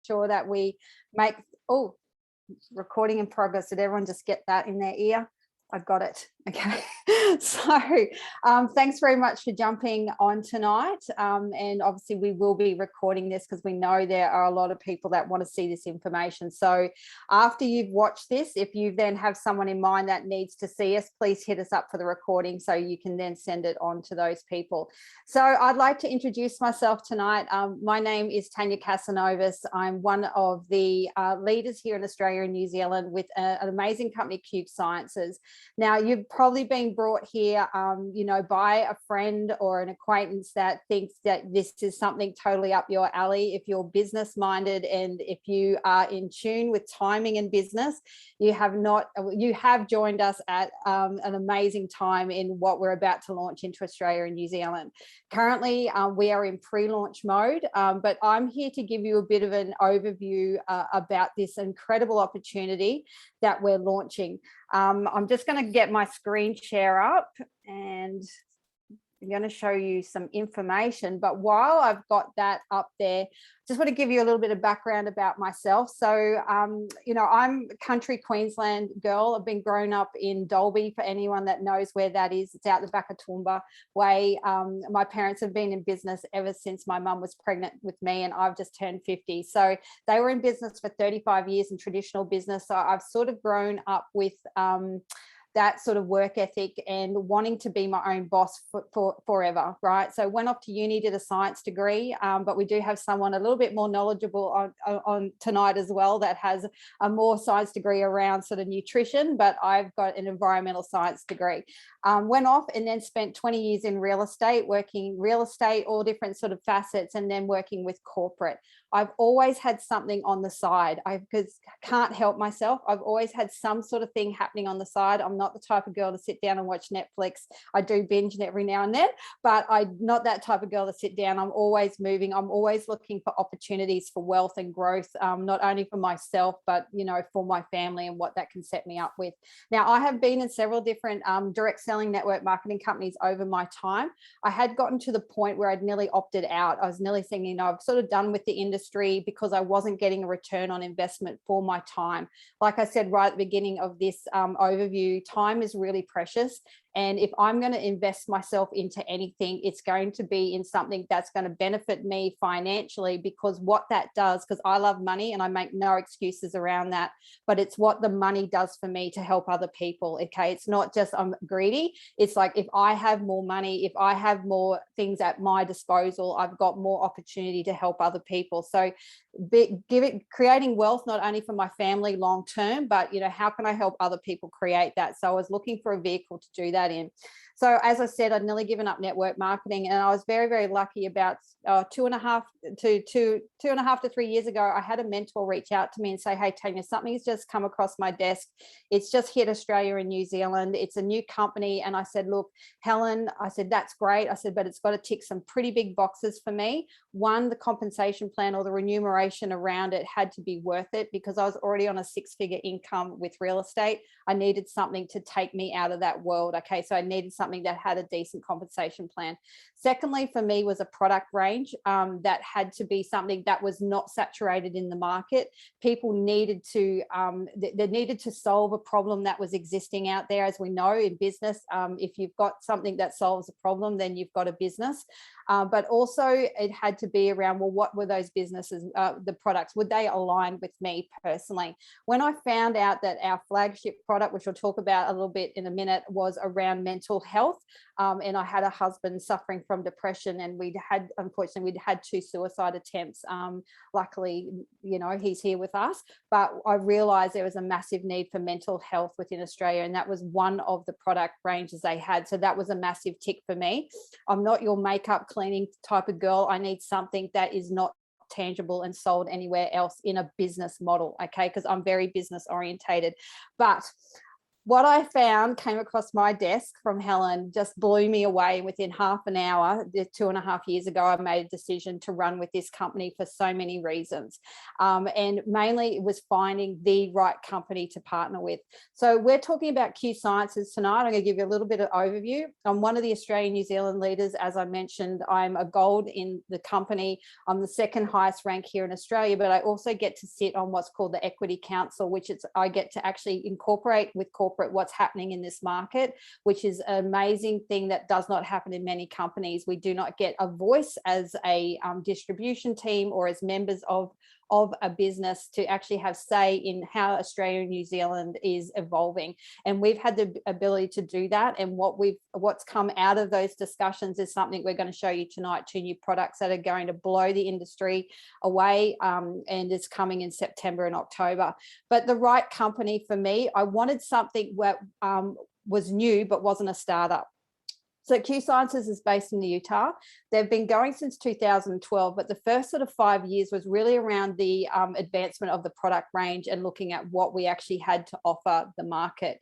sure that we make, oh, recording in progress. Did everyone just get that in their ear? I got it. Okay. So thanks very much for jumping on tonight. And obviously we will be recording this because we know there are a lot of people that want to see this information. So after you've watched this, if you then have someone in mind that needs to see us, please hit us up for the recording so you can then send it on to those people. So I'd like to introduce myself tonight. My name is Tania Casanovas. I'm one of the leaders here in Australia and New Zealand with an amazing company, Cube Sciences. Now, you've probably been brought here, by a friend or an acquaintance that thinks that this is something totally up your alley. If you're business minded and if you are in tune with timing and business, you have joined us at an amazing time in what we're about to launch into Australia and New Zealand. Currently, we are in pre-launch mode, but I'm here to give you a bit of an overview about this incredible opportunity that we're launching. I'm just going to get my screen share up and I'm going to show you some information. But while I've got that up there, just want to give you a little bit of background about myself. So, I'm a country Queensland girl. I've been grown up in Dalby, for anyone that knows where that is. It's out the back of Toowoomba way. My parents have been in business ever since my mum was pregnant with me and I've just turned 50. So they were in business for 35 years in traditional business. So I've sort of grown up with that sort of work ethic and wanting to be my own boss for forever, right? So went off to uni, did a science degree, but we do have someone a little bit more knowledgeable on tonight as well that has a more science degree around sort of nutrition, but I've got an environmental science degree. Went off and then spent 20 years in real estate, working real estate, all different sort of facets, and then working with corporate. I've always had something on the side. Because can't help myself. I've always had some sort of thing happening on the side. I'm not the type of girl to sit down and watch Netflix. I do binge every now and then, but I'm not that type of girl to sit down. I'm always moving. I'm always looking for opportunities for wealth and growth, not only for myself, but, for my family and what that can set me up with. Now, I have been in several different direct selling network marketing companies over my time. I had gotten to the point where I'd nearly opted out. I was nearly thinking, I've sort of done with the industry because I wasn't getting a return on investment for my time. Like I said right at the beginning of this overview, time is really precious. And if I'm going to invest myself into anything, it's going to be in something that's going to benefit me financially, because what that does, because I love money and I make no excuses around that, but it's what the money does for me to help other people. Okay. It's not just I'm greedy. It's like, if I have more money, if I have more things at my disposal, I've got more opportunity to help other people. So creating wealth, not only for my family long term, but, how can I help other people create that? So I was looking for a vehicle to do that in. So as I said, I'd nearly given up network marketing, and I was very, very lucky. About 2.5 to 3 years ago, I had a mentor reach out to me and say, "Hey, Tania, something's just come across my desk. It's just hit Australia and New Zealand. It's a new company." And I said, "Look, Helen," I said, "that's great." I said, "But it's got to tick some pretty big boxes for me. One, the compensation plan or the remuneration around it had to be worth it, because I was already on a 6-figure income with real estate. I needed something to take me out of that world." Okay, so I needed something that had a decent compensation plan. Secondly, for me, was a product range that had to be something that was not saturated in the market. People needed to, they needed to solve a problem that was existing out there. As we know in business, if you've got something that solves a problem, then you've got a business. But also it had to be around, well, what were those businesses, the products, would they align with me personally? When I found out that our flagship product, which we'll talk about a little bit in a minute, was around mental health, and I had a husband suffering from depression, and unfortunately, we'd had 2 suicide attempts. Luckily, he's here with us, but I realized there was a massive need for mental health within Australia, and that was one of the product ranges they had. So that was a massive tick for me. I'm not your makeup cleaning type of girl. I need something that is not tangible and sold anywhere else in a business model, okay, because I'm very business orientated. But what I found came across my desk from Helen just blew me away. Within half an hour, 2.5 years ago, I made a decision to run with this company for so many reasons. And mainly it was finding the right company to partner with. So we're talking about Q Sciences tonight. I'm going to give you a little bit of overview. I'm one of the Australian New Zealand leaders. As I mentioned, I'm a gold in the company. I'm the second highest rank here in Australia, but I also get to sit on what's called the Equity Council, which I get to actually incorporate with corporate what's happening in this market, which is an amazing thing that does not happen in many companies. We do not get a voice as a distribution team or as members of a business to actually have say in how Australia and New Zealand is evolving. And we've had the ability to do that. And what's come out of those discussions is something we're going to show you tonight, 2 new products that are going to blow the industry away, and it's coming in September and October. But the right company for me, I wanted something that was new but wasn't a startup. So Q Sciences is based in Utah. They've been going since 2012, but the first sort of 5 years was really around the advancement of the product range and looking at what we actually had to offer the market.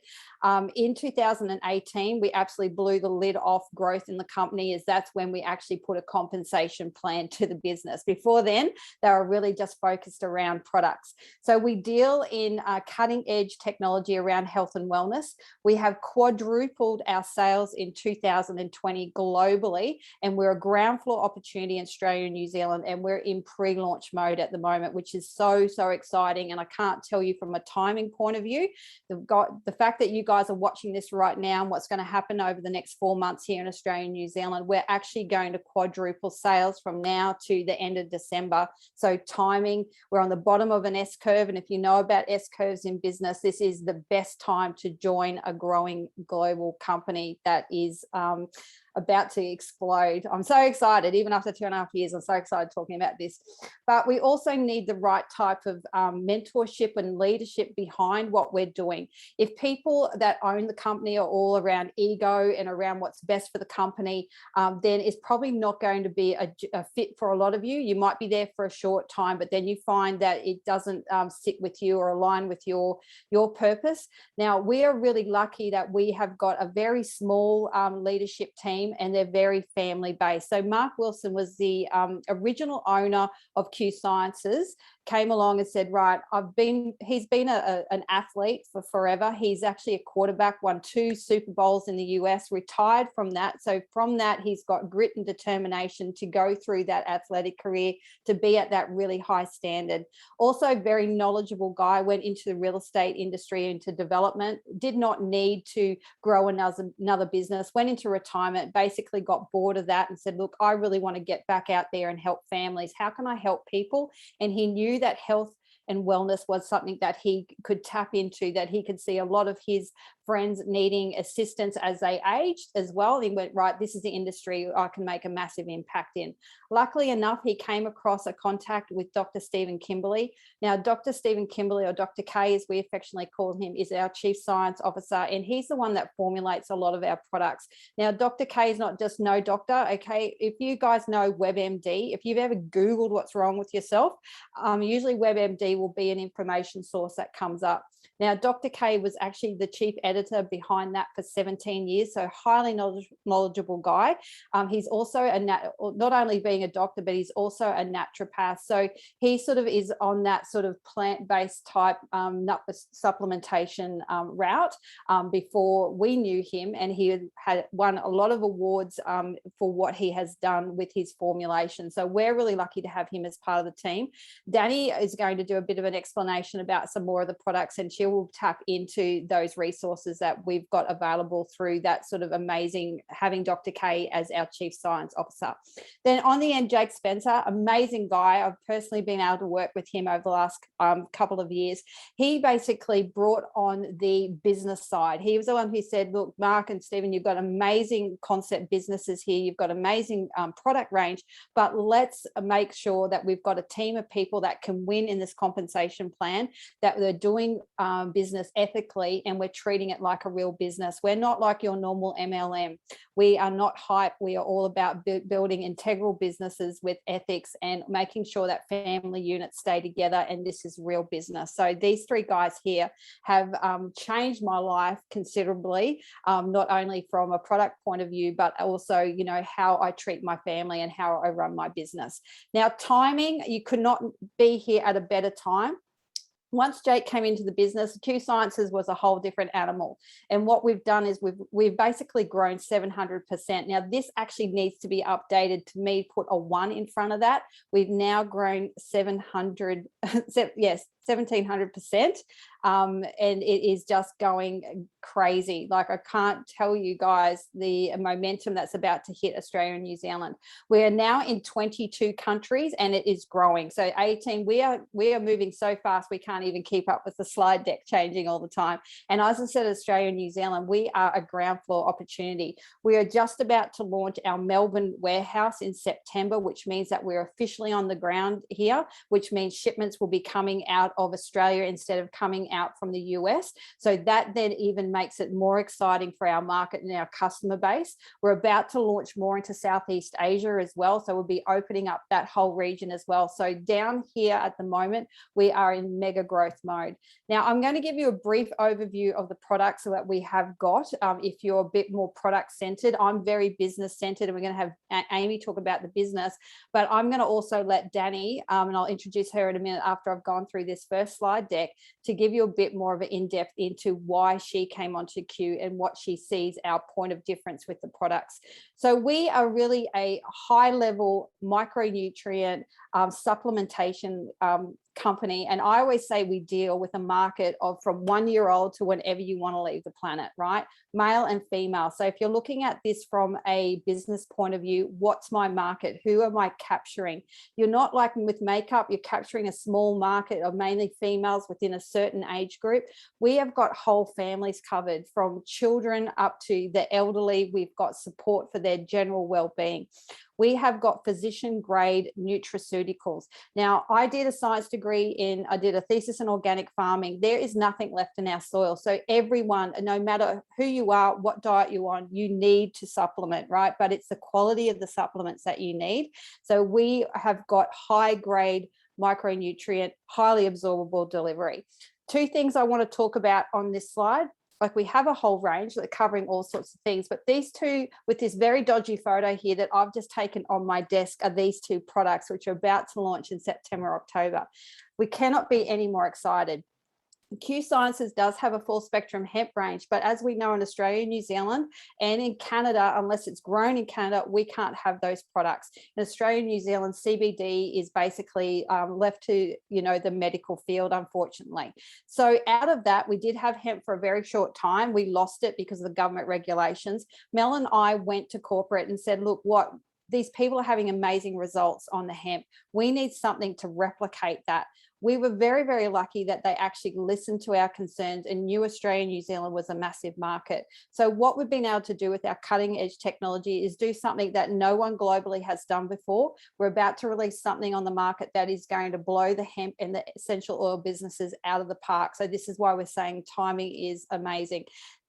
In 2018, we absolutely blew the lid off growth in the company, as that's when we actually put a compensation plan to the business. Before then, they were really just focused around products. So we deal in cutting edge technology around health and wellness. We have quadrupled our sales in 2020 globally, and we're a ground floor opportunity in Australia and New Zealand, and we're in pre-launch mode at the moment, which is so exciting. And I can't tell you from a timing point of view, the fact that you guys are watching this right now and what's going to happen over the next 4 months here in Australia and New Zealand, we're actually going to quadruple sales from now to the end of December. So timing, we're on the bottom of an S curve, and if you know about S curves in business, this is the best time to join a growing global company that is about to explode. I'm so excited. Even after 2.5 years, I'm so excited talking about this. But we also need the right type of mentorship and leadership behind what we're doing. If people that own the company are all around ego and around what's best for the company, then it's probably not going to be a fit for a lot of you. You might be there for a short time, but then you find that it doesn't sit with you or align with your purpose. Now, we are really lucky that we have got a very small leadership team, and they're very family based. So Mark Wilson was the original owner of Q Sciences, came along and said, right, he's been an athlete for forever. He's actually a quarterback, won 2 Super Bowls in the US, retired from that. So from that, he's got grit and determination to go through that athletic career to be at that really high standard. Also very knowledgeable guy, went into the real estate industry, into development, did not need to grow another business, went into retirement, basically got bored of that and said, look, I really want to get back out there and help families. How can I help people? And he knew that health and wellness was something that he could tap into, that he could see a lot of his friends needing assistance as they aged as well. He went, right, this is the industry I can make a massive impact in. Luckily enough, he came across a contact with Dr. Stephen Kimberley. Now, Dr. Stephen Kimberley, or Dr. K as we affectionately call him, is our Chief Science Officer, and he's the one that formulates a lot of our products. Now, Dr. K is not just no doctor, okay? If you guys know WebMD, if you've ever Googled what's wrong with yourself, usually WebMD will be an information source that comes up. Now, Dr. K was actually the chief editor behind that for 17 years, so highly knowledgeable guy. He's also not only being a doctor, but he's also a naturopath. So he sort of is on that sort of plant-based type nut supplementation route before we knew him, and he had won a lot of awards for what he has done with his formulation. So we're really lucky to have him as part of the team. Dani is going to do a bit of an explanation about some more of the products, and she will tap into those resources that we've got available through that sort of amazing, having Dr. K as our Chief Science Officer. Then on the end, Jake Spencer, amazing guy. I've personally been able to work with him over the last couple of years. He basically brought on the business side. He was the one who said, look, Mark and Stephen, you've got amazing concept businesses here. You've got amazing product range, but let's make sure that we've got a team of people that can win in this competition compensation plan, that we're doing business ethically and we're treating it like a real business. We're not like your normal MLM. We are not hype. We are all about building integral businesses with ethics and making sure that family units stay together, and this is real business. So these three guys here have changed my life considerably, not only from a product point of view, but also, you know, how I treat my family and how I run my business. Now, timing, you could not be here at a better time. Once Jake came into the business, Q Sciences was a whole different animal. And what we've done is we've basically grown 700%. Now, this actually needs to be updated to me, put a 1 in front of that. We've now grown 1,700%. And it is just going crazy. Like, I can't tell you guys the momentum that's about to hit Australia and New Zealand. We are now in 22 countries and it is growing. So 18, we are moving so fast we can't even keep up with the slide deck changing all the time. And as I said, Australia and New Zealand, we are a ground floor opportunity. We are just about to launch our Melbourne warehouse in September, which means that we're officially on the ground here, which means shipments will be coming out of Australia instead of coming out from the US. So that then even makes it more exciting for our market and our customer base. We're about to launch more into Southeast Asia as well. So we'll be opening up that whole region as well. So down here at the moment, we are in mega growth mode. Now, I'm going to give you a brief overview of the products that we have got. If you're a bit more product centered, I'm very business centered, and we're going to have Amy talk about the business, but I'm going to also let Dani, and I'll introduce her in a minute after I've gone through this first slide deck, to give you a bit more of an in-depth into why she came onto Q and what she sees our point of difference with the products. So we are really a high-level micronutrient supplementation company, and I always say we deal with a market of from 1 year old to whenever you want to leave the planet, right? Male and female. So if you're looking at this from a business point of view, what's my market? Who am I capturing? You're not like with makeup, you're capturing a small market of mainly females within a certain age group. We have got whole families covered, from children up to the elderly. We've got support for their general well-being. We have got physician grade nutraceuticals. Now, I did a science degree I did a thesis in organic farming. There is nothing left in our soil. So everyone, no matter who you are, what diet you're on, you need to supplement, right? But it's the quality of the supplements that you need. So we have got high grade micronutrient, highly absorbable delivery. Two things I want to talk about on this slide. Like, we have a whole range that are covering all sorts of things, but these two, with this very dodgy photo here that I've just taken on my desk, are these two products which are about to launch in September, October. We cannot be any more excited. Q Sciences does have a full spectrum hemp range, but as we know, in Australia, New Zealand, and in Canada, unless it's grown in Canada, we can't have those products. In Australia, New Zealand, CBD is basically left to, you know, the medical field, unfortunately. So out of that, we did have hemp for a very short time. We lost it because of the government regulations. Mel and I went to corporate and said, look, these people are having amazing results on the hemp. We need something to replicate that. We were very, very lucky that they actually listened to our concerns and knew Australia and New Zealand was a massive market. So what we've been able to do with our cutting edge technology is do something that no one globally has done before. We're about to release something on the market that is going to blow the hemp and the essential oil businesses out of the park. So this is why we're saying timing is amazing.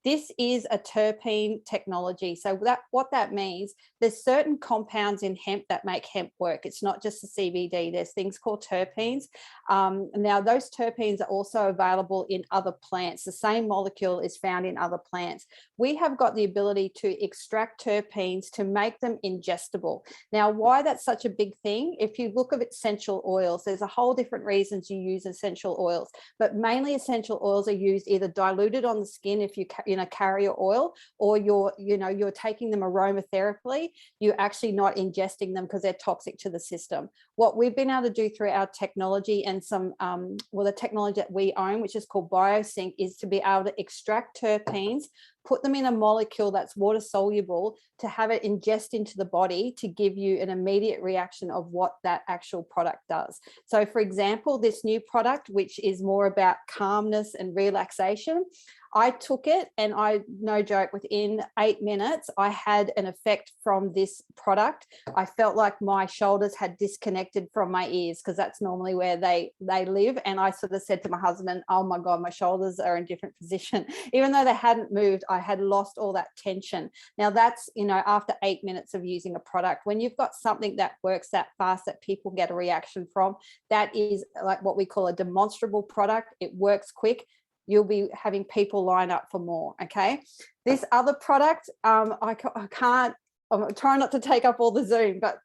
This is a terpene technology. So what that means, there's certain compounds in hemp that make hemp work. It's not just the CBD. There's things called terpenes. Now, those terpenes are also available in other plants. The same molecule is found in other plants. We have got the ability to extract terpenes to make them ingestible. Now, why that's such a big thing, if you look at essential oils, there's a whole different reasons you use essential oils, but mainly essential oils are used either diluted on the skin if you carrier oil, or you're taking them aromatherapy. You're actually not ingesting them because they're toxic to the system. What we've been able to do through our technology and the technology that we own, which is called BioSync, is to be able to extract terpenes, put them in a molecule that's water soluble to have it ingest into the body to give you an immediate reaction of what that actual product does. So for example, this new product, which is more about calmness and relaxation, I took it and I, no joke, within 8 minutes, I had an effect from this product. I felt like my shoulders had disconnected from my ears, because that's normally where they live. And I sort of said to my husband, oh my God, my shoulders are in a different position. Even though they hadn't moved, I had lost all that tension. Now that's, you know, after 8 minutes of using a product. When you've got something that works that fast, that people get a reaction from, that is like what we call a demonstrable product. It works quick. You'll be having people line up for more. Okay. This other product, I can't, I'm trying not to take up all the Zoom, but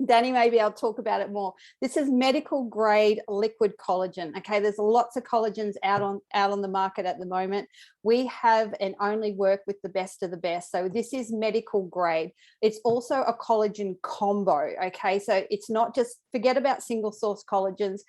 Dani, maybe I'll talk about it more. This is medical grade liquid collagen. Okay, there's lots of collagens out on the market at the moment. We have and only work with the best of the best. So this is medical grade. It's also a collagen combo. Okay, so it's not just, forget about single source collagens.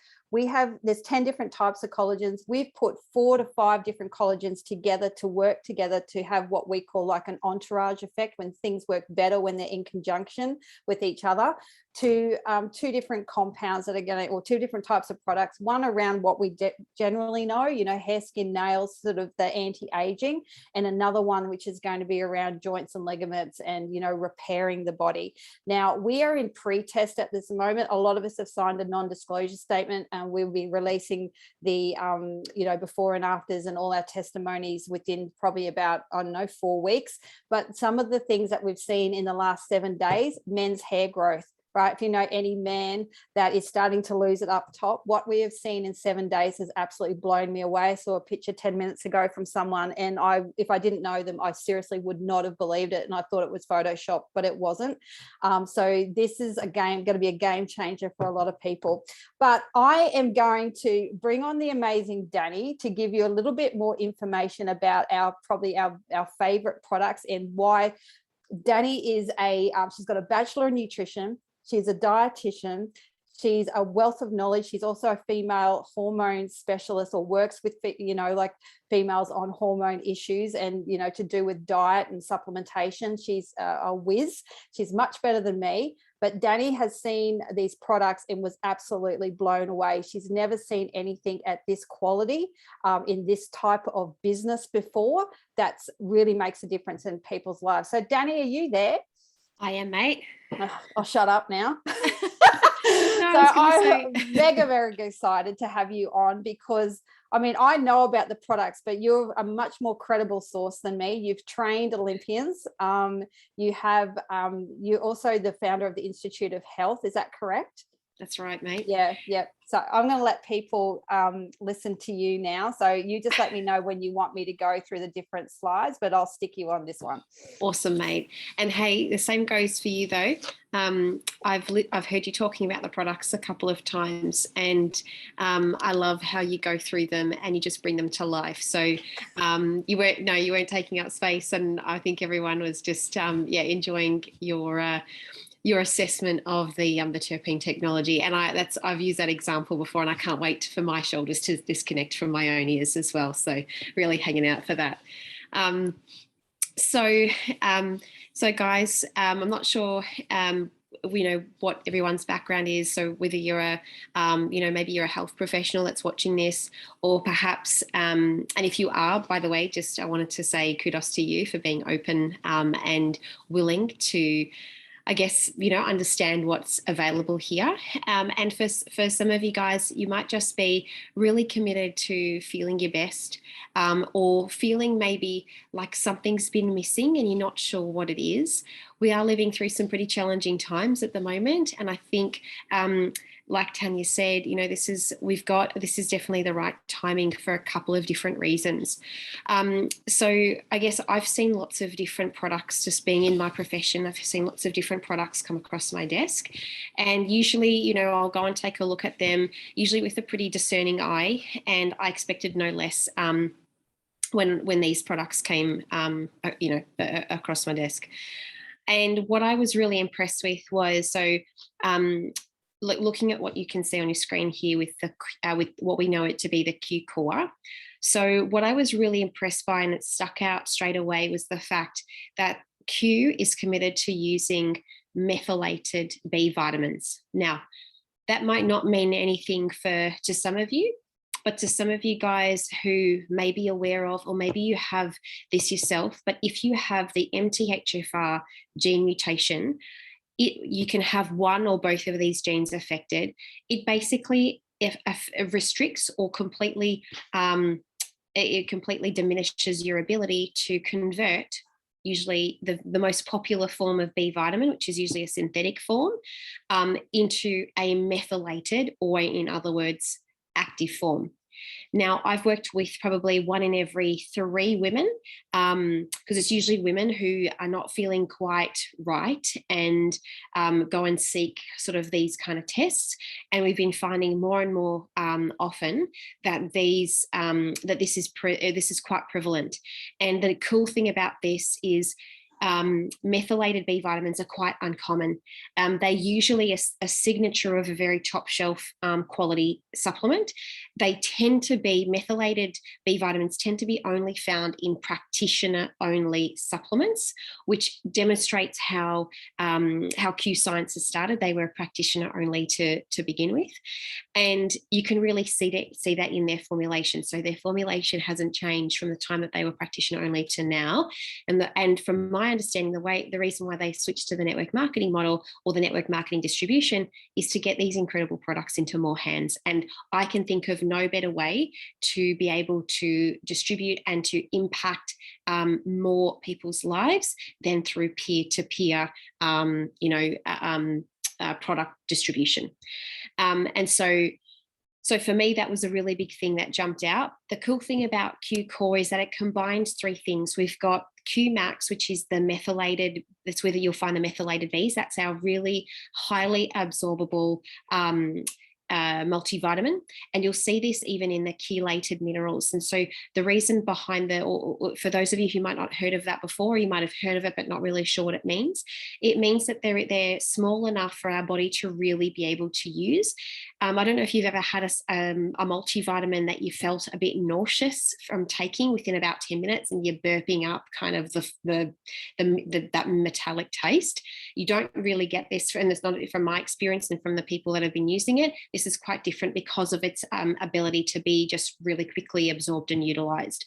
There's 10 different types of collagens. We've put 4 to 5 different collagens together to work together to have what we call like an entourage effect, when things work better when they're in conjunction with each other. Two different compounds that are going to, or 2 different types of products, one around what we generally know, you know, hair, skin, nails, sort of the anti-aging, and another one which is going to be around joints and ligaments and, you know, repairing the body. Now we are in pre-test at this moment. A lot of us have signed a non-disclosure statement, and we'll be releasing the, you know, before and afters and all our testimonies within probably about, I don't know, 4 weeks. But some of the things that we've seen in the last 7 days, men's hair growth. Right? If you know any man that is starting to lose it up top, what we have seen in 7 days has absolutely blown me away. I saw a picture 10 minutes ago from someone, and if I didn't know them, I seriously would not have believed it. And I thought it was Photoshop, but it wasn't. So this is going to be a game changer for a lot of people. But I am going to bring on the amazing Dani to give you a little bit more information about probably our favorite products, and why. Dani is she's got a Bachelor in Nutrition. She's a dietitian. She's a wealth of knowledge. She's also a female hormone specialist, or works with, you know, like females on hormone issues and, you know, to do with diet and supplementation. She's a whiz. She's much better than me. But Dani has seen these products and was absolutely blown away. She's never seen anything at this quality in this type of business before. That's really makes a difference in people's lives. So Dani, are you there? I am, mate. I'll shut up now. No, So I'm very excited to have you on, because I mean, I know about the products, but you're a much more credible source than me. You've trained Olympians. You're also the founder of the Institute of Health. Is that correct? That's right, mate. Yeah. So I'm going to let people listen to you now. So you just let me know when you want me to go through the different slides, but I'll stick you on this one. Awesome, mate. And hey, the same goes for you though. I've heard you talking about the products a couple of times, and I love how you go through them and you just bring them to life. So you weren't taking up space, and I think everyone was just enjoying your assessment of the terpene technology. And I've used that example before, and I can't wait for my shoulders to disconnect from my own ears as well. So really hanging out for that. So guys, I'm not sure what everyone's background is. So whether you're maybe you're a health professional that's watching this, or perhaps, and if you are, by the way, just I wanted to say kudos to you for being open and willing to, I guess, understand what's available here. And for some of you guys, you might just be really committed to feeling your best, or feeling maybe like something's been missing and you're not sure what it is. We are living through some pretty challenging times at the moment. And I think, like Tania said, this is definitely the right timing for a couple of different reasons. So I guess I've seen lots of different products, just being in my profession. I've seen lots of different products come across my desk, and usually, I'll go and take a look at them, usually with a pretty discerning eye. And I expected no less when these products came, across my desk. And what I was really impressed with was, looking at what you can see on your screen here with with what we know it to be the Q core. So what I was really impressed by, and it stuck out straight away, was the fact that Q is committed to using methylated B vitamins. Now, that might not mean anything to some of you, but to some of you guys who may be aware of, or maybe you have this yourself, but if you have the MTHFR gene mutation, you can have one or both of these genes affected. It basically it restricts or completely it completely diminishes your ability to convert usually the most popular form of B vitamin, which is usually a synthetic form, into a methylated, or in other words, active form. Now, I've worked with probably 1 in every 3 women, because it's usually women who are not feeling quite right and go and seek sort of these kind of tests. And we've been finding more and more often that this is quite prevalent. And the cool thing about this is methylated B vitamins are quite uncommon. They're usually a signature of a very top shelf quality supplement. They tend to be, methylated B vitamins tend to be only found in practitioner only supplements, which demonstrates how Q Science has started. They were practitioner only to begin with. And you can really see that in their formulation. So their formulation hasn't changed from the time that they were practitioner only to now. And from my understanding, the reason why they switched to the network marketing model or the network marketing distribution is to get these incredible products into more hands. And I can think of no better way to be able to distribute and to impact more people's lives than through peer-to-peer, product distribution. And so for me, that was a really big thing that jumped out. The cool thing about Q Core is that it combines 3 things. We've got Q Max, which is the methylated, that's where you'll find the methylated Bs. That's our really highly absorbable multivitamin, and you'll see this even in the chelated minerals. And so the reason behind or for those of you who might not have heard of that before, you might have heard of it but not really sure what it means that they're small enough for our body to really be able to use. I don't know if you've ever had a multivitamin that you felt a bit nauseous from taking within about 10 minutes and you're burping up kind of that metallic taste. You don't really get this, and it's not from my experience and from the people that have been using it. This is quite different because of its ability to be just really quickly absorbed and utilized.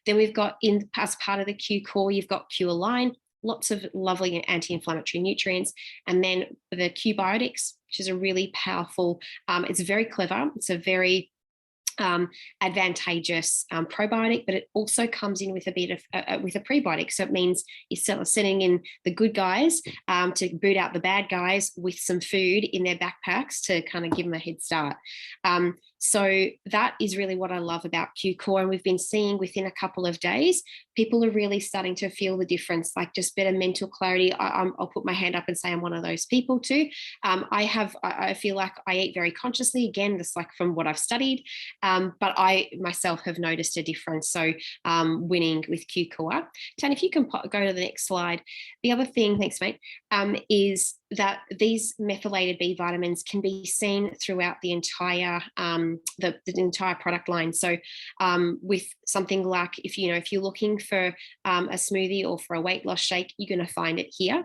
Then we've got, as part of the Q Core, you've got Q Align, lots of lovely anti-inflammatory nutrients. And then the Q Biotics, which is a really powerful, it's very clever. It's a very advantageous probiotic, but it also comes in with a bit of with a prebiotic. So it means you're sending in the good guys to boot out the bad guys with some food in their backpacks to kind of give them a head start. So that is really what I love about Q Core. And we've been seeing within a couple of days, people are really starting to feel the difference, like just better mental clarity. I'll put my hand up and say I'm one of those people too. I feel like I eat very consciously, again, just like from what I've studied, but I myself have noticed a difference. So winning with Q Core. Tania, if you can go to the next slide. The other thing, thanks mate, is that these methylated B vitamins can be seen throughout the entire the entire product line. So with something like, if you're looking for a smoothie or for a weight loss shake, you're going to find it here.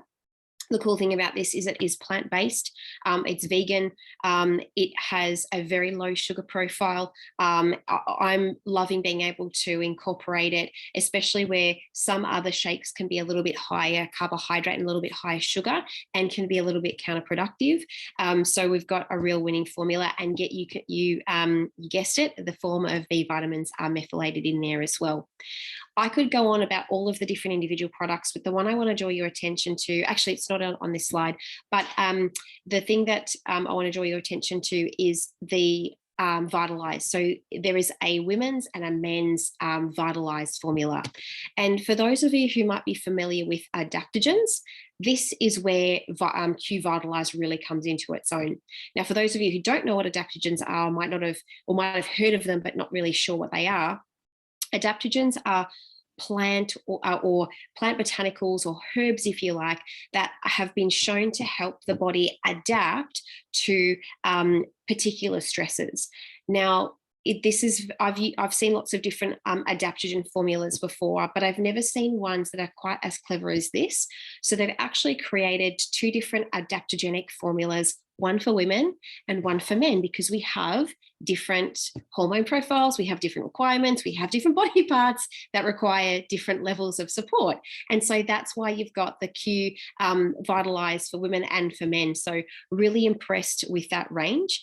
The cool thing about this is it is plant-based, it's vegan, it has a very low sugar profile. I'm loving being able to incorporate it, especially where some other shakes can be a little bit higher carbohydrate and a little bit higher sugar and can be a little bit counterproductive. So we've got a real winning formula, and you guessed it, the form of B vitamins are methylated in there as well. I could go on about all of the different individual products, but the one I want to draw your attention to, actually it's not on this slide, but the thing that I want to draw your attention to is the Vitalize. So there is a women's and a men's Vitalize formula. And for those of you who might be familiar with adaptogens, this is where Q Vitalize really comes into its own. Now, for those of you who don't know what adaptogens are, might have heard of them, but not really sure what they are, adaptogens are plant or plant botanicals or herbs, if you like, that have been shown to help the body adapt to particular stresses. Now, I've seen lots of different adaptogen formulas before, but I've never seen ones that are quite as clever as this. So they've actually created 2 different adaptogenic formulas, one for women and one for men, because we have different hormone profiles, we have different requirements, we have different body parts that require different levels of support. And so that's why you've got the Q Vitalize for women and for men. So really impressed with that range.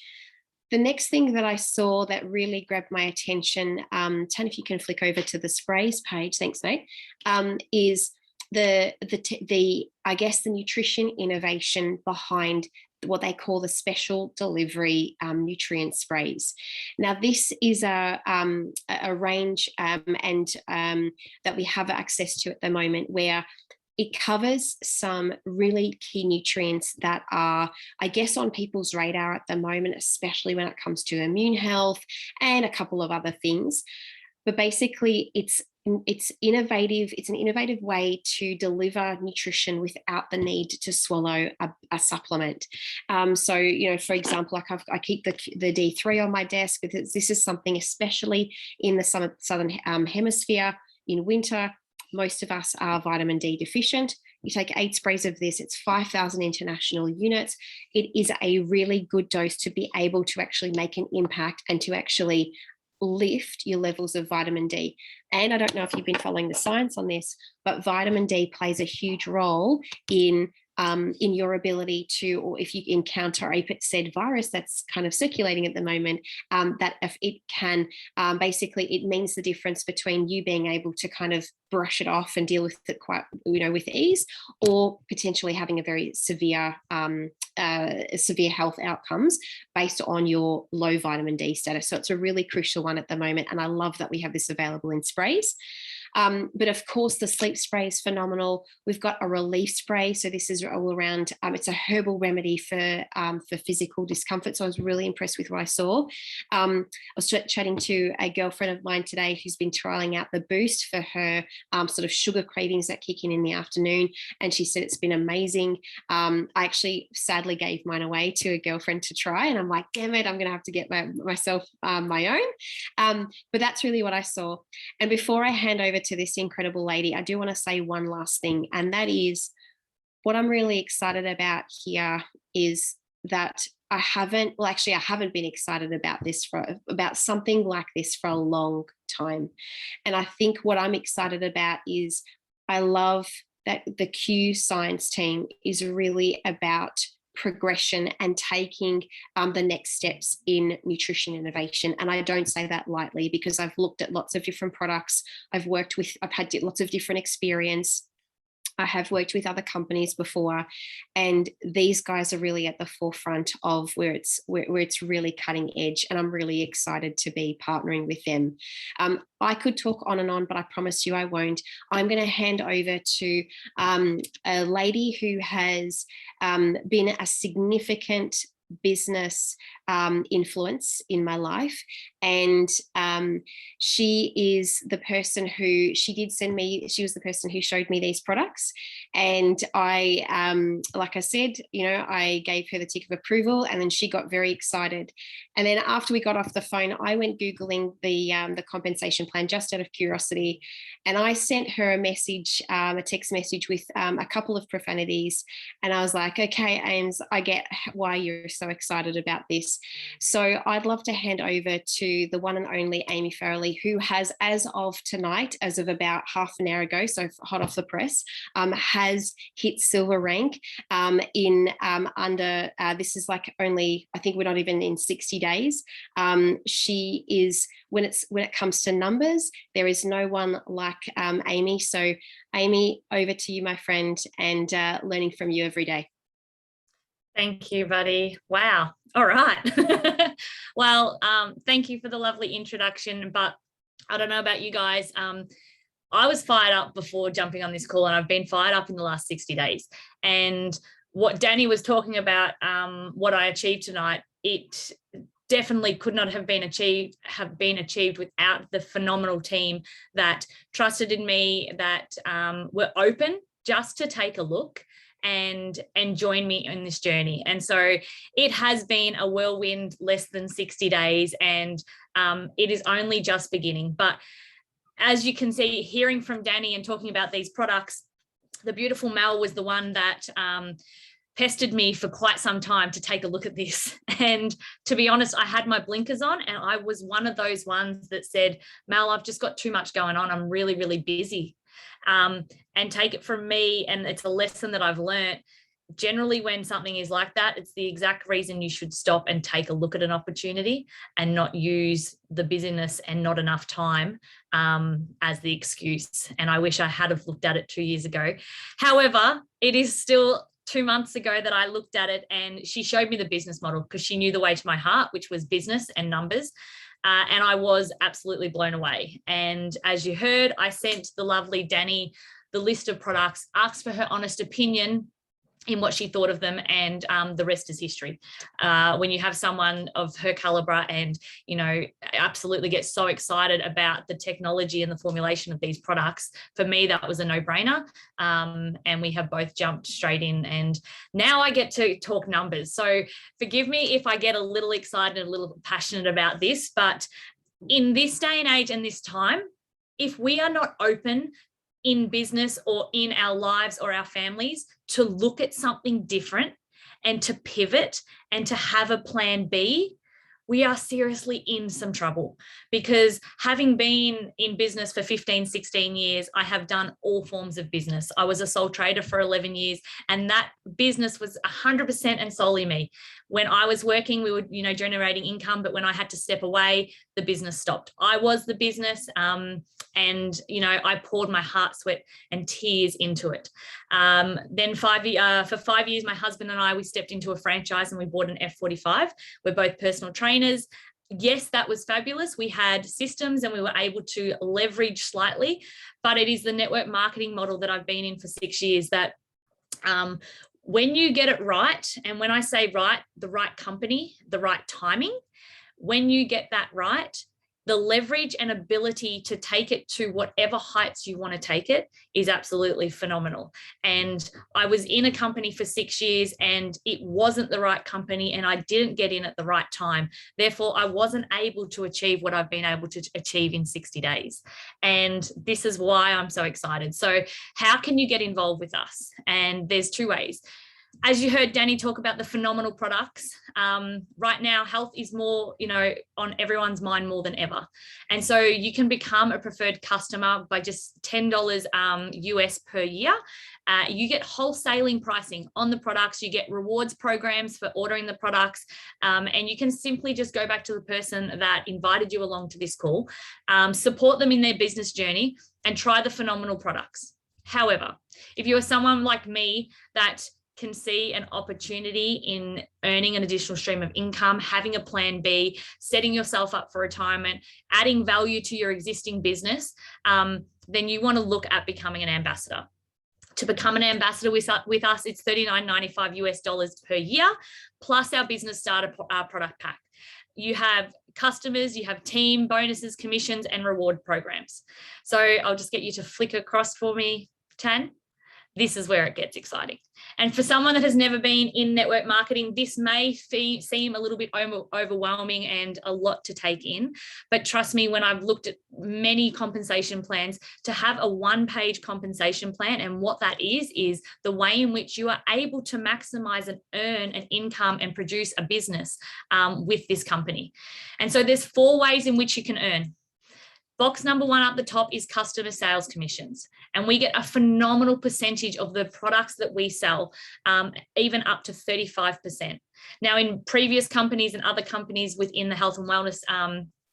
The next thing that I saw that really grabbed my attention, Tan, if you can flick over to the sprays page, thanks, mate, is the I guess the nutrition innovation behind what they call the special delivery nutrient sprays. Now, this is a range and that we have access to at the moment, where it covers some really key nutrients that are, I guess, on people's radar at the moment, especially when it comes to immune health and a couple of other things. But basically, it's innovative. It's an innovative way to deliver nutrition without the need to swallow a supplement. So, for example, like I keep the D3 on my desk, because this is something, especially in the southern hemisphere in winter. Most of us are vitamin D deficient. You take 8 sprays of this, it's 5,000 international units. It is a really good dose to be able to actually make an impact and to actually lift your levels of vitamin D. And I don't know if you've been following the science on this, but vitamin D plays a huge role in your ability to, or if you encounter a said virus that's kind of circulating at the moment, that if it can, basically it means the difference between you being able to kind of brush it off and deal with it quite, with ease, or potentially having a very severe health outcomes based on your low vitamin D status. So it's a really crucial one at the moment. And I love that we have this available in sprays. But of course, the sleep spray is phenomenal. We've got a relief spray. So this is all around, it's a herbal remedy for physical discomfort. So I was really impressed with what I saw. I was chatting to a girlfriend of mine today who's been trialing out the Boost for her sort of sugar cravings that kick in the afternoon. And she said it's been amazing. I actually sadly gave mine away to a girlfriend to try. And I'm like, damn it, I'm going to have to get myself my own. But that's really what I saw. And before I hand over to this incredible lady, I do want to say one last thing, and that is what I'm really excited about here is that I haven't been excited about something like this for a long time. And I think what I'm excited about is I love that the Q Science team is really about progression and taking the next steps in nutrition innovation. And I don't say that lightly, because I've looked at lots of different products. I've had lots of different experience. I have worked with other companies before, and these guys are really at the forefront of where it's really cutting edge, and I'm really excited to be partnering with them. I could talk on and on, but I promise you I won't. I'm going to hand over to a lady who has been a significant business influence in my life, and she is the person who she was the person who showed me these products, and I like I said, I gave her the tick of approval, and then she got very excited. And then after we got off the phone, I went Googling the compensation plan just out of curiosity, and I sent her a text message with a couple of profanities, and I was like, okay, Ames, I get why you're so excited about this. So I'd love to hand over to the one and only Amy Farrelly, who has, as of tonight, as of about half an hour ago, so hot off the press, has hit silver rank in under, this is like only, I think we're not even in 60 days. She is, when it comes to numbers, there is no one like Amy. So Amy, over to you, my friend, and learning from you every day. Thank you, buddy. Wow. All right. Well, thank you for the lovely introduction, but I don't know about you guys. I was fired up before jumping on this call, and I've been fired up in the last 60 days. And what Dani was talking about, what I achieved tonight, definitely could not have been achieved without the phenomenal team that trusted in me, that were open just to take a look and join me in this journey. And so it has been a whirlwind less than 60 days, and it is only just beginning. But as you can see, hearing from Dani and talking about these products, the beautiful Mel was the one that pestered me for quite some time to take a look at this. And to be honest, I had my blinkers on, and I was one of those ones that said, Mel, I've just got too much going on. I'm really, really busy. And take it from me, and it's a lesson that I've learned. Generally, when something is like that, it's the exact reason you should stop and take a look at an opportunity and not use the busyness and not enough time as the excuse. And I wish I had have looked at it 2 years ago. However, it is still 2 months ago that I looked at it, and she showed me the business model, because she knew the way to my heart, which was business and numbers. And I was absolutely blown away. And as you heard, I sent the lovely Dani the list of products, asked for her honest opinion in what she thought of them, and the rest is history. When you have someone of her caliber and, you know, absolutely get so excited about the technology and the formulation of these products, for me, that was a no-brainer. And we have both jumped straight in, and now I get to talk numbers. So forgive me if I get a little excited and a little passionate about this, but in this day and age and this time, if we are not open in business or in our lives or our families to look at something different and to pivot and to have a plan B, we are seriously in some trouble. Because having been in business for 15, 16 years, I have done all forms of business. I was a sole trader for 11 years, and that business was 100% and solely me. When I was working, we were, you know, generating income, but when I had to step away, the business stopped. I was the business, and, you know, I poured my heart, sweat, and tears into it. Then for 5 years, my husband and I, we stepped into a franchise and we bought an F45. We're both personal trainers. Yes, that was fabulous. We had systems and we were able to leverage slightly, but it is the network marketing model that I've been in for 6 years that when you get it right, and when I say right, the right company, the right timing, when you get that right, the leverage and ability to take it to whatever heights you want to take it is absolutely phenomenal. And I was in a company for 6 years and it wasn't the right company, and I didn't get in at the right time. Therefore, I wasn't able to achieve what I've been able to achieve in 60 days. And this is why I'm so excited. So how can you get involved with us? And there's two ways. As you heard Dani talk about the phenomenal products, right now health is more, you know, on everyone's mind more than ever. And so you can become a preferred customer by just $10 US per year. You get wholesaling pricing on the products, you get rewards programs for ordering the products, and you can simply just go back to the person that invited you along to this call, support them in their business journey, and try the phenomenal products. However, if you're someone like me that can see an opportunity in earning an additional stream of income, having a plan B, setting yourself up for retirement, adding value to your existing business, then you want to look at becoming an ambassador. To become an ambassador with us, it's $39.95 US per year, plus our business starter product pack. You have customers, you have team bonuses, commissions, and reward programs. So I'll just get you to flick across for me, Tan. This is where it gets exciting. And for someone that has never been in network marketing, this may seem a little bit overwhelming and a lot to take in. But trust me, when I've looked at many compensation plans, to have a one-page compensation plan, and what that is the way in which you are able to maximize and earn an income and produce a business with this company. And so there's 4 ways in which you can earn. Box number 1 up the top is customer sales commissions. And we get a phenomenal percentage of the products that we sell, even up to 35%. Now, in previous companies and other companies within the health and wellness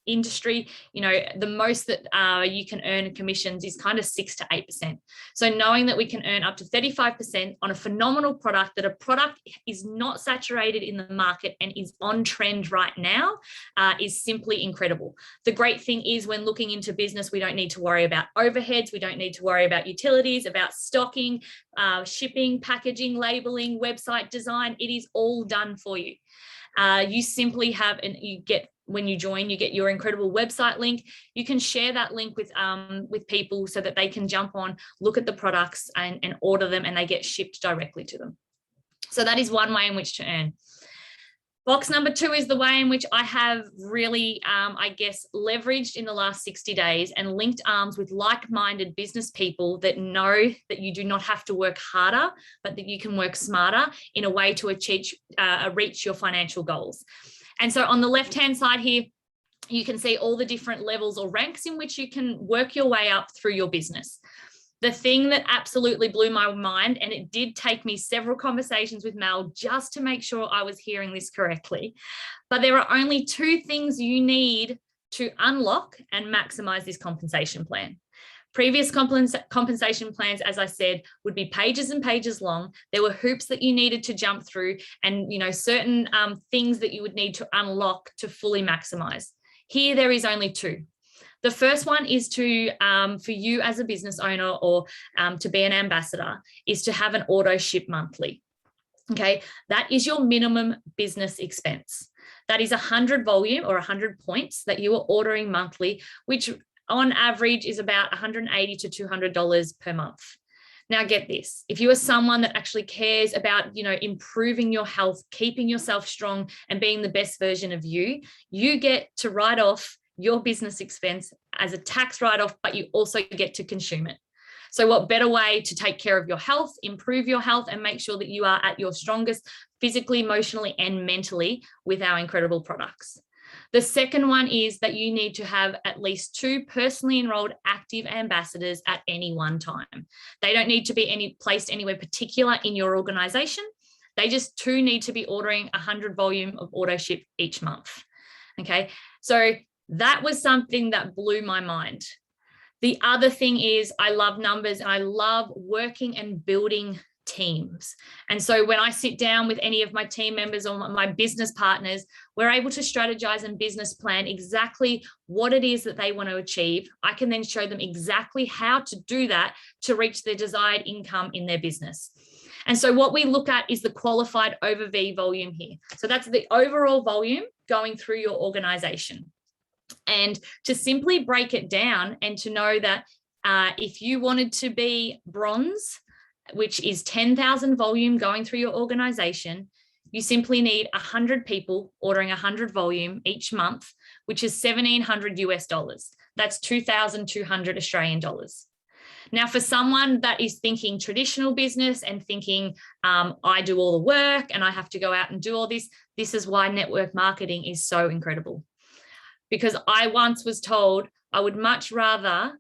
industry, you know, the most that you can earn in commissions is kind of 6 to 8%. So knowing that we can earn up to 35% on a phenomenal product, that a product is not saturated in the market and is on trend right now, is simply incredible. The great thing is, when looking into business, we don't need to worry about overheads. We don't need to worry about utilities, about stocking, shipping, packaging, labeling, website design. It is all done for you. You simply have, and you get, when you join, you get your incredible website link. You can share that link with people so that they can jump on, look at the products and order them, and they get shipped directly to them. So that is one way in which to earn. Box number 2 is the way in which I have really, I guess, leveraged in the last 60 days and linked arms with like-minded business people that know that you do not have to work harder, but that you can work smarter in a way to achieve, reach your financial goals. And so on the left-hand side here, you can see all the different levels or ranks in which you can work your way up through your business. The thing that absolutely blew my mind, and it did take me several conversations with Mel just to make sure I was hearing this correctly, but there are only 2 things you need to unlock and maximize this compensation plan. Previous compensation plans, as I said, would be pages and pages long. There were hoops that you needed to jump through, and certain things that you would need to unlock to fully maximize. Here, there is only 2. The first one is to, for you as a business owner or to be an ambassador, is to have an auto ship monthly. Okay, that is your minimum business expense. That is 100 volume or 100 points that you are ordering monthly, which on average is about $180 to $200 per month. Now get this, if you are someone that actually cares about, improving your health, keeping yourself strong and being the best version of you, you get to write off your business expense as a tax write-off, but you also get to consume it. So what better way to take care of your health, improve your health, and make sure that you are at your strongest physically, emotionally, and mentally with our incredible products. The second one is that you need to have at least 2 personally enrolled active ambassadors at any one time. They don't need to be placed anywhere particular in your organization. They just 2 need to be ordering 100 volume of auto ship each month. Okay, so that was something that blew my mind. The other thing is I love numbers and I love working and building teams. And so when I sit down with any of my team members or my business partners, we're able to strategize and business plan exactly what it is that they want to achieve. I can then show them exactly how to do that to reach their desired income in their business. And so what we look at is the qualified over V volume here. So that's the overall volume going through your organization. And to simply break it down and to know that if you wanted to be bronze, which is 10,000 volume going through your organization, you simply need 100 people ordering 100 volume each month, which is $1,700 US. That's 2,200 Australian dollars. Now, for someone that is thinking traditional business and thinking, I do all the work and I have to go out and do all this, this is why network marketing is so incredible. Because I once was told I would much rather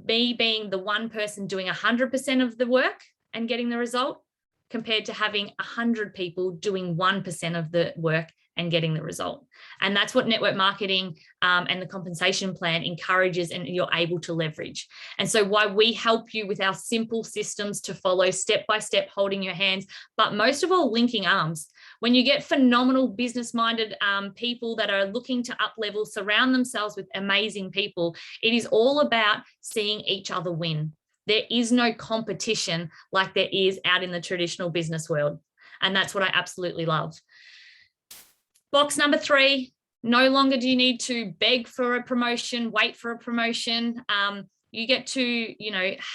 me being the one person doing 100% of the work and getting the result compared to having 100 people doing 1% of the work and getting the result. And that's what network marketing and the compensation plan encourages and you're able to leverage. And so why we help you with our simple systems to follow step by step, holding your hands, but most of all, linking arms. When you get phenomenal business-minded people that are looking to up level, surround themselves with amazing people, it is all about seeing each other win. There is no competition like there is out in the traditional business world. And that's what I absolutely love. Box number 3, no longer do you need to beg for a promotion, wait for a promotion. You get to,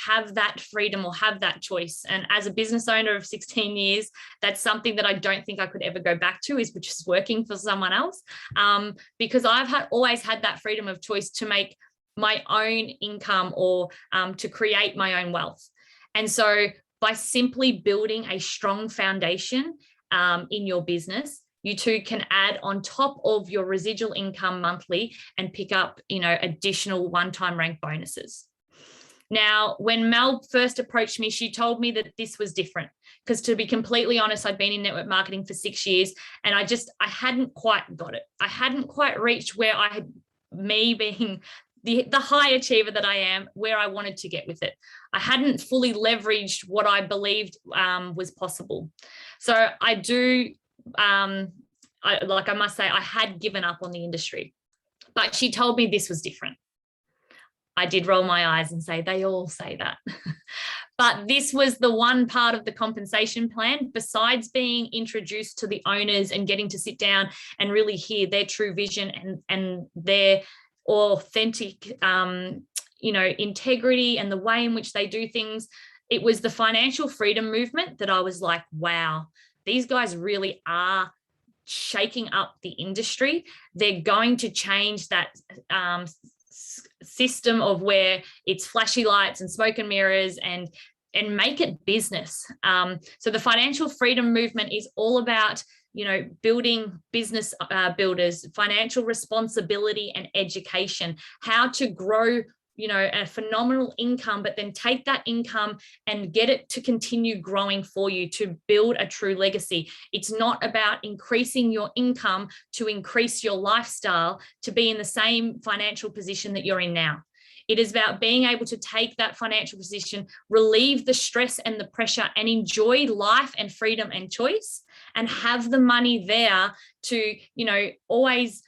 have that freedom or have that choice. And as a business owner of 16 years, that's something that I don't think I could ever go back to, is just working for someone else. Because I've always had that freedom of choice to make my own income or to create my own wealth. And so by simply building a strong foundation in your business, you too can add on top of your residual income monthly and pick up, additional one-time rank bonuses. Now, when Mel first approached me, she told me that this was different because, to be completely honest, I'd been in network marketing for 6 years and I hadn't quite got it. I hadn't quite reached where I had, me being the high achiever that I am, where I wanted to get with it. I hadn't fully leveraged what I believed was possible. So I do, I must say, I had given up on the industry, but she told me this was different. I did roll my eyes and say, they all say that. But this was the one part of the compensation plan, besides being introduced to the owners and getting to sit down and really hear their true vision and their authentic, integrity and the way in which they do things. It was the financial freedom movement that I was like, wow, these guys really are shaking up the industry. They're going to change that system of where it's flashy lights and smoke and mirrors and make it business. So the financial freedom movement is all about, building business builders, financial responsibility and education, how to grow a phenomenal income, but then take that income and get it to continue growing for you to build a true legacy. It's not about increasing your income to increase your lifestyle to be in the same financial position that you're in now. It is about being able to take that financial position, relieve the stress and the pressure, and enjoy life and freedom and choice, and have the money there to, always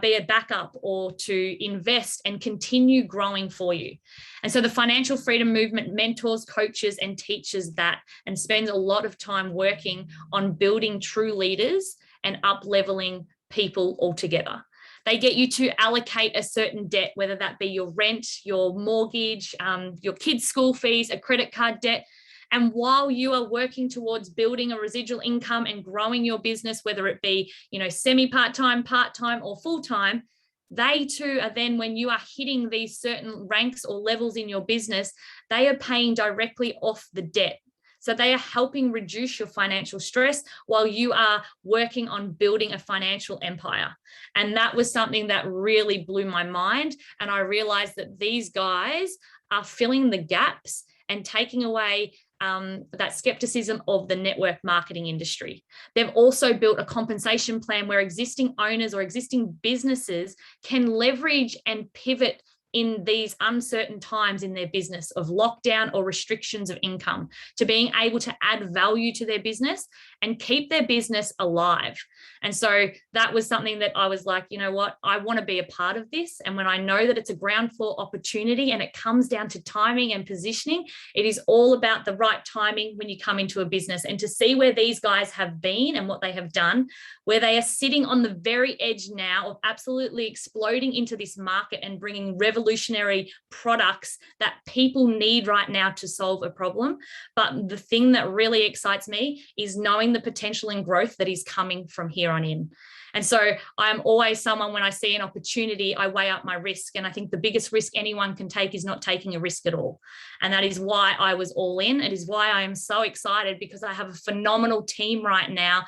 be a backup or to invest and continue growing for you. And so the financial freedom movement mentors, coaches, and teaches that, and spends a lot of time working on building true leaders and up-leveling people altogether. They get you to allocate a certain debt, whether that be your rent, your mortgage, your kids' school fees, a credit card debt. And while you are working towards building a residual income and growing your business, whether it be, semi-part-time, part-time, or full-time, they too are then, when you are hitting these certain ranks or levels in your business, they are paying directly off the debt. So they are helping reduce your financial stress while you are working on building a financial empire. And that was something that really blew my mind. And I realized that these guys are filling the gaps and taking away that skepticism of the network marketing industry. They've also built a compensation plan where existing owners or existing businesses can leverage and pivot in these uncertain times in their business of lockdown or restrictions of income, to being able to add value to their business and keep their business alive. And so that was something that I was like, you know what, I want to be a part of this. And when I know that it's a ground floor opportunity and it comes down to timing and positioning, it is all about the right timing when you come into a business. And to see where these guys have been and what they have done, where they are sitting on the very edge now of absolutely exploding into this market and bringing revolutionary products that people need right now to solve a problem. But the thing that really excites me is knowing the potential and growth that is coming from here on in. And so I'm always someone, when I see an opportunity, I weigh up my risk. And I think the biggest risk anyone can take is not taking a risk at all. And that is why I was all in. It is why I am so excited, because I have a phenomenal team right now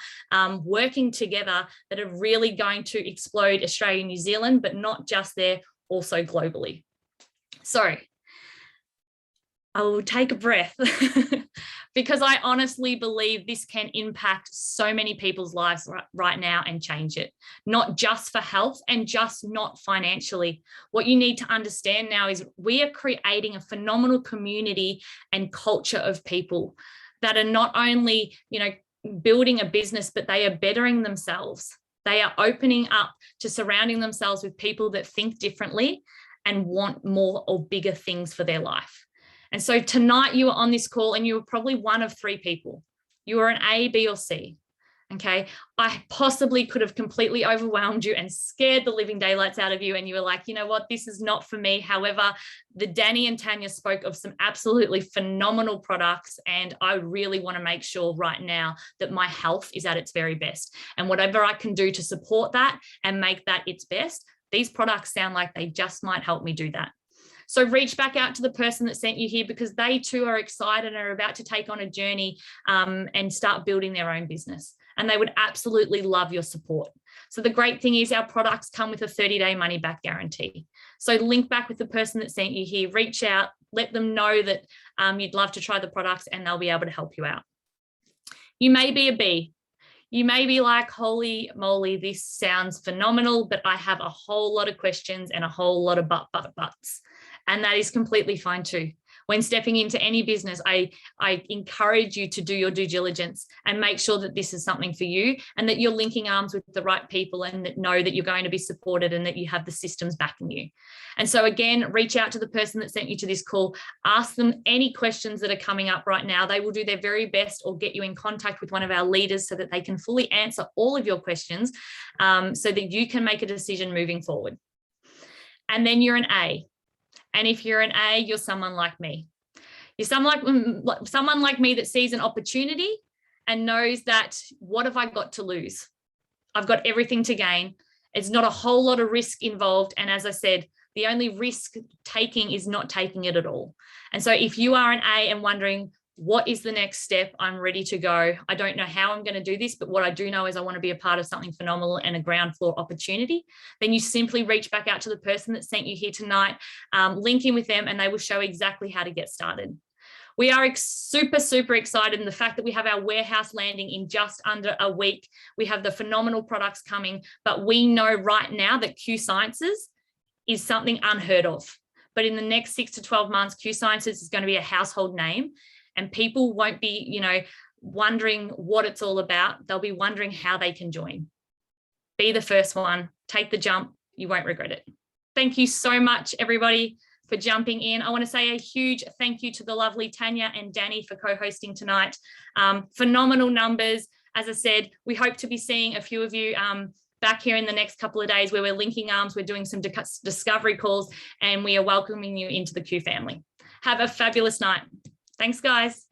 working together that are really going to explode Australia and New Zealand, but not just there, also globally. So I will take a breath because I honestly believe this can impact so many people's lives right now and change it, not just for health and just not financially. What you need to understand now is we are creating a phenomenal community and culture of people that are not only, building a business, but they are bettering themselves. They are opening up to surrounding themselves with people that think differently and want more or bigger things for their life. And so tonight you were on this call and you were probably one of three people. You were an A, B, or C. Okay. I possibly could have completely overwhelmed you and scared the living daylights out of you. And you were like, you know what, this is not for me. However, the Dani and Tania spoke of some absolutely phenomenal products. And I really want to make sure right now that my health is at its very best. And whatever I can do to support that and make that its best, these products sound like they just might help me do that. So reach back out to the person that sent you here, because they too are excited and are about to take on a journey and start building their own business. And they would absolutely love your support. So the great thing is our products come with a 30-day money back guarantee. So link back with the person that sent you here, reach out, let them know that you'd love to try the products and they'll be able to help you out. You may be a B. You may be like, holy moly, this sounds phenomenal, but I have a whole lot of questions and a whole lot of buts. And that is completely fine too. When stepping into any business, I encourage you to do your due diligence and make sure that this is something for you and that you're linking arms with the right people and that know that you're going to be supported and that you have the systems backing you. And so again, reach out to the person that sent you to this call, ask them any questions that are coming up right now. They will do their very best or get you in contact with one of our leaders so that they can fully answer all of your questions so that you can make a decision moving forward. And then you're an A. And if you're an A, you're someone like me. You're someone like me that sees an opportunity and knows that, what have I got to lose? I've got everything to gain. It's not a whole lot of risk involved. And as I said, the only risk taking is not taking it at all. And so if you are an A and wondering, what is the next step? I'm ready to go. I don't know how I'm going to do this, but what I do know is I want to be a part of something phenomenal and a ground floor opportunity. Then you simply reach back out to the person that sent you here tonight, link in with them, and they will show exactly how to get started. We are super, super excited. And the fact that we have our warehouse landing in just under a week, we have the phenomenal products coming, but we know right now that Q Sciences is something unheard of. But in the next 6 to 12 months, Q Sciences is going to be a household name. And people won't be, wondering what it's all about. They'll be wondering how they can join. Be the first one. Take the jump. You won't regret it. Thank you so much, everybody, for jumping in. I want to say a huge thank you to the lovely Tania and Dani for co-hosting tonight. Phenomenal numbers. As I said, we hope to be seeing a few of you back here in the next couple of days where we're linking arms. We're doing some discovery calls and we are welcoming you into the Q family. Have a fabulous night. Thanks, guys.